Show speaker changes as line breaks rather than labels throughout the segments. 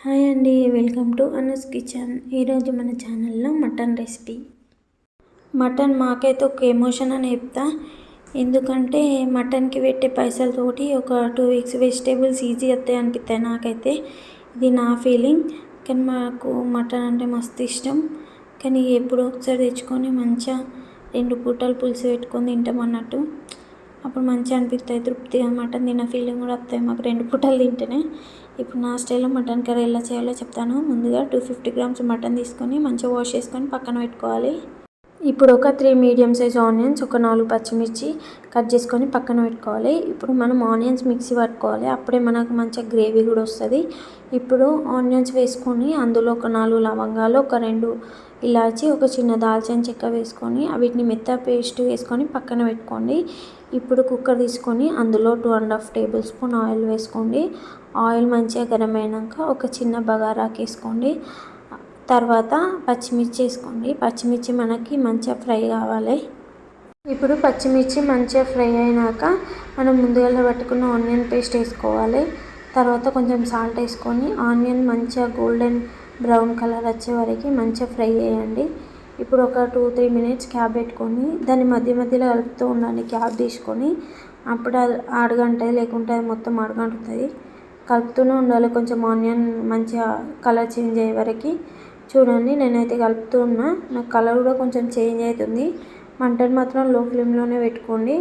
Hi అండి, welcome to Anu's kitchen. ఈరోజు మన ఛానల్లో మటన్ రెసిపీ. మటన్ మాకైతే ఒక ఎమోషన్ అని చెప్తా. ఎందుకంటే మటన్కి పెట్టే పైసలతోటి ఒక 2 weeks వెజిటేబుల్స్ ఈజీ వస్తాయి అనిపిస్తాయి నాకైతే. ఇది నా ఫీలింగ్. కానీ మాకు మటన్ అంటే మస్తు ఇష్టం. కానీ ఎప్పుడో ఒకసారి తెచ్చుకొని మంచిగా 2 పూటలు పులుసు పెట్టుకొని తింటాం అన్నట్టు. అప్పుడు మంచిగా అనిపిస్తాయి, తృప్తిగా మటన్ తిన్న ఫీలింగ్ కూడా వస్తాయి మాకు 2 పూటలు తింటేనే. ఇప్పుడు నా స్టైల్లో మటన్ కర్రీ ఎలా చేయాలో చెప్తాను. ముందుగా 250 grams మటన్ తీసుకొని మంచిగా వాష్ చేసుకొని పక్కన పెట్టుకోవాలి. ఇప్పుడు ఒక 3 మీడియం సైజ్ ఆనియన్స్, ఒక 4 పచ్చిమిర్చి కట్ చేసుకొని పక్కన పెట్టుకోవాలి. ఇప్పుడు మనం ఆనియన్స్ మిక్సీ పట్టుకోవాలి, అప్పుడే మనకు మంచిగా గ్రేవీ కూడా వస్తుంది. ఇప్పుడు ఆనియన్స్ వేసుకొని అందులో ఒక 4 లవంగాలు, ఒక 2 ఇలాచి, ఒక చిన్న దాల్చిన చెక్క వేసుకొని వీటిని మెత్త పేస్ట్ వేసుకొని పక్కన పెట్టుకోండి. ఇప్పుడు కుక్కర్ తీసుకొని అందులో 2.5 tablespoon ఆయిల్ వేసుకోండి. ఆయిల్ మంచిగా గరం అయినాక ఒక చిన్న బగారాకు వేసుకోండి. తర్వాత పచ్చిమిర్చి వేసుకోండి. పచ్చిమిర్చి మనకి మంచిగా ఫ్రై కావాలి. ఇప్పుడు పచ్చిమిర్చి మంచిగా ఫ్రై అయినాక మనం ముందుగా పట్టుకున్న ఆనియన్ పేస్ట్ వేసుకోవాలి. తర్వాత కొంచెం సాల్ట్ వేసుకొని ఆనియన్ మంచిగా గోల్డెన్ బ్రౌన్ కలర్ వచ్చే వరకు మంచిగా ఫ్రై చేయండి. ఇప్పుడు ఒక 2-3 minutes క్యాప్ పెట్టుకొని దాన్ని మధ్య మధ్యలో కలుపుతూ ఉండండి. క్యాప్ తీసుకొని అప్పుడు అది అడుగంటది, లేకుంటే అది మొత్తం అడుగంటుతుంది. కలుపుతూనే ఉండాలి కొంచెం ఆనియన్ మంచిగా కలర్ చేంజ్ అయ్యే వరకు. చూడండి, నేనైతే కలుపుతూ ఉన్నా, నాకు కలర్ కూడా కొంచెం చేంజ్ అవుతుంది. మంటను మాత్రం లో ఫ్లేమ్లోనే పెట్టుకోండి.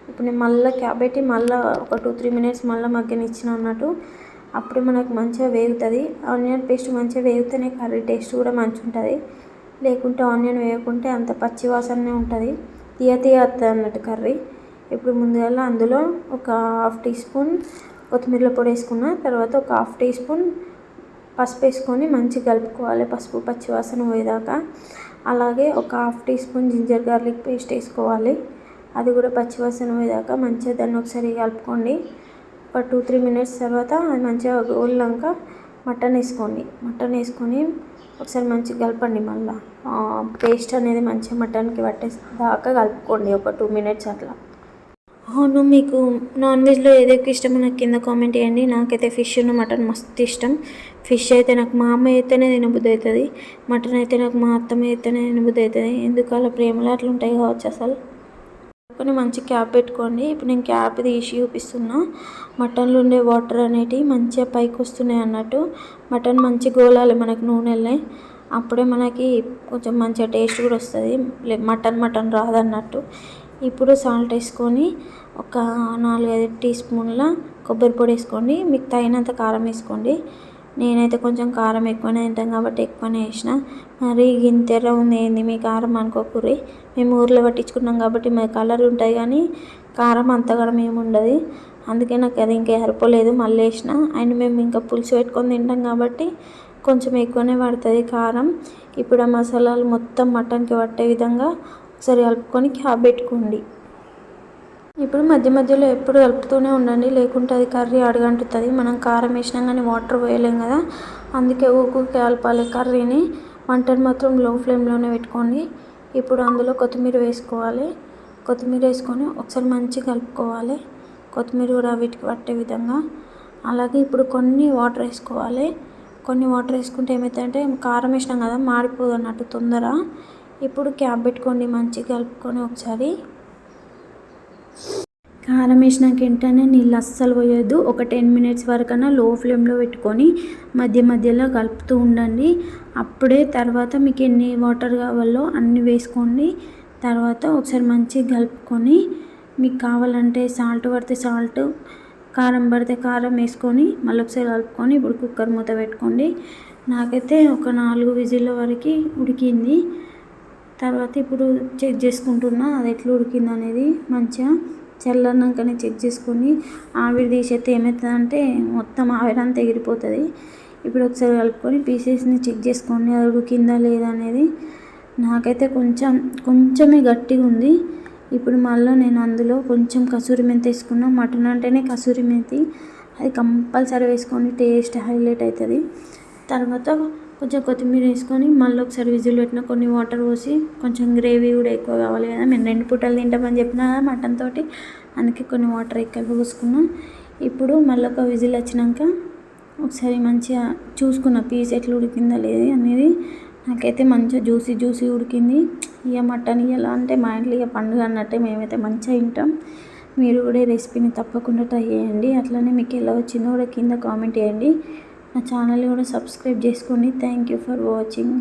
ఇప్పుడు నేను మళ్ళీ క్యాప్ పెట్టి మళ్ళీ ఒక 2-3 minutes మళ్ళీ మగ్గనిచ్చిన అన్నట్టు. అప్పుడు మనకు మంచిగా వేగుతుంది. ఆనియన్ పేస్ట్ మంచిగా వేగితేనే కర్రీ టేస్ట్ కూడా మంచిగా ఉంటుంది. లేకుంటే ఆనియన్ వేయకుంటే అంత పచ్చి వాసనే ఉంటుంది, తీయ వస్తుంది అన్నట్టు కర్రీ. ఇప్పుడు ముందుగా అందులో ఒక 1/2 teaspoon కొత్తిమీర పొడి వేసుకున్న తర్వాత ఒక 1/2 teaspoon పసుపు వేసుకొని మంచిగా కలుపుకోవాలి, పసుపు పచ్చి వాసన పోయేదాకా. అలాగే ఒక 1/2 teaspoon జింజర్ గార్లిక్ పేస్ట్ వేసుకోవాలి, అది కూడా పచ్చి వాసన పోయేదాకా మంచిగా దాన్ని ఒకసారి కలుపుకోండి. ఒక 2-3 minutes తర్వాత అది మంచిగా గోలినాక మటన్ వేసుకోండి. మటన్ వేసుకొని ఒకసారి మంచిగా కలపండి. మళ్ళీ పేస్ట్ అనేది మంచిగా మటన్కి పట్టేదాకా కలుపుకోండి ఒక 2 minutes అట్లా. అవును, మీకు నాన్ వెజ్లో ఏదైతే ఇష్టమో నాకు కింద కామెంట్ చేయండి. నాకైతే ఫిష్ మటన్ మస్తు ఇష్టం. ఫిష్ అయితే నాకు మా అమ్మ అయితేనే తినబుద్ధి అవుతుంది, మటన్ అయితే నాకు మా అత్తమ్మ అయితేనే తినబుద్ధి అవుతుంది. ఎందుకు అలా ప్రేమలు అట్లా ఉంటాయి కావచ్చు అసలు. కొన్ని మంచి క్యాప్ పెట్టుకోండి. ఇప్పుడు నేను క్యాప్ తీసి చూపిస్తున్నా. మటన్లో ఉండే వాటర్ అనేటివి మంచిగా పైకి వస్తున్నాయి అన్నట్టు. మటన్ మంచి గోలాలి మనకు నూనెలే, అప్పుడే మనకి కొంచెం మంచిగా టేస్ట్ కూడా వస్తుంది. మటన్ రాదన్నట్టు. ఇప్పుడు సాల్ట్ వేసుకొని ఒక 4-5 teaspoonల కొబ్బరి పొడి వేసుకోండి. మీకు తగినంత కారం వేసుకోండి. నేనైతే కొంచెం కారం ఎక్కువనే తింటాను కాబట్టి ఎక్కువనే వేసిన. మరి ఇంతెర్ర ఉంది ఏంది మీ కారం అనుకోకూరి, మేము ఊర్లో పట్టించుకున్నాం కాబట్టి మా కలర్ ఉంటుంది కానీ కారం అంతగా ఏమి ఉండదు. అందుకే నాకు అది ఇంకా సరిపోలేదు, మళ్ళీ వేసిన. అండ్ మేము ఇంకా పులుసు పెట్టుకొని తింటాం కాబట్టి కొంచెం ఎక్కువనే పడుతుంది కారం. ఇప్పుడు ఆ మసాలాలు మొత్తం మటన్కి పట్టే విధంగా ఒకసారి కలుపుకొని క్యాప్ పెట్టుకోండి. ఇప్పుడు మధ్య మధ్యలో ఎప్పుడు కలుపుతూనే ఉండండి, లేకుంటే అది కర్రీ అడుగంటుతుంది. మనం కారం వేసినాం కానీ వాటర్ పోయలేం కదా, అందుకే ఊరికి కలపాలి కర్రీని. మంటను మాత్రం లో ఫ్లేమ్లోనే పెట్టుకోండి. ఇప్పుడు అందులో కొత్తిమీర వేసుకోవాలి. కొత్తిమీర వేసుకొని ఒకసారి మంచిగా కలుపుకోవాలి, కొత్తిమీర కూడా వీటికి పట్టే విధంగా. అలాగే ఇప్పుడు కొన్ని వాటర్ వేసుకోవాలి. కొన్ని వాటర్ వేసుకుంటే ఏమవుతుందంటే కారం వేసినాం కదా, మాడిపోదు అన్నట్టు తొందర. ఇప్పుడు క్యాప్ పెట్టుకోండి, మంచిగా కలుపుకొని ఒకసారి. కారం వేసినాక వెంటనే నీళ్ళు అస్సలు పోయొద్దు. ఒక 10 minutes వరకన్నా లో ఫ్లేమ్లో పెట్టుకొని మధ్య మధ్యలో కలుపుతూ ఉండండి. అప్పుడే తర్వాత మీకు ఎన్ని వాటర్ కావాలో అన్నీ వేసుకోండి. తర్వాత ఒకసారి మంచిగా కలుపుకొని మీకు కావాలంటే సాల్ట్ పడితే సాల్ట్, కారం పడితే కారం వేసుకొని మళ్ళీ ఒకసారి కలుపుకొని ఇప్పుడు కుక్కర్ మూత పెట్టుకోండి. నాకైతే ఒక 4 విజిల్ల వరకు ఉడికింది. తర్వాత ఇప్పుడు చెక్ చేసుకుంటున్నా అది ఎట్లా ఉడికింది అనేది. మంచిగా చల్లన్నాకనే చెక్ చేసుకొని ఆవిరి తీసేస్తే ఏమవుతుందంటే మొత్తం ఆవిరంతా ఎగిరిపోతుంది. ఇప్పుడు ఒకసారి కలుపుకొని పీసెస్ని చెక్ చేసుకోండి అది ఉడికిందా లేదా అనేది. నాకైతే కొంచెమే గట్టిగా ఉంది. ఇప్పుడు మళ్ళీ నేను అందులో కొంచెం కసూరి మెంతి వేసుకున్నా. మటన్ అంటేనే కసూరి మెంతి, అది కంపల్సరీ వేసుకొని టేస్ట్ హైలైట్ అవుతుంది. తర్వాత కొంచెం కొత్తిమీర వేసుకొని మళ్ళీ ఒకసారి విజిల్ పెట్టిన కొన్ని వాటర్ పోసి, కొంచెం గ్రేవీ కూడా ఎక్కువ కావాలి కదా, మేము 2 పూటలు తింటామని చెప్పినా కదా మటన్ తోటి, అందుకే కొన్ని వాటర్ ఎక్కువ పోసుకున్నాం. ఇప్పుడు మళ్ళీ ఒక విజిల్ వచ్చినాక ఒకసారి మంచిగా చూసుకున్న పీస్ ఎట్లా ఉడికిందా లేదు అనేది. నాకైతే మంచిగా జ్యూసీ ఉడికింది. ఇక మటన్ ఎలా అంటే మా ఇంట్లో ఇక పండుగ అన్నట్టే మేమైతే మంచిగా తింటాం. మీరు కూడా ఈ రెసిపీని తప్పకుండా ట్రై చేయండి. అట్లనే మీకు ఎలా వచ్చిందో కూడా కింద కామెంట్ చేయండి. నా ఛానల్ని కూడా సబ్స్క్రైబ్ చేసుకోండి. Thank you for watching.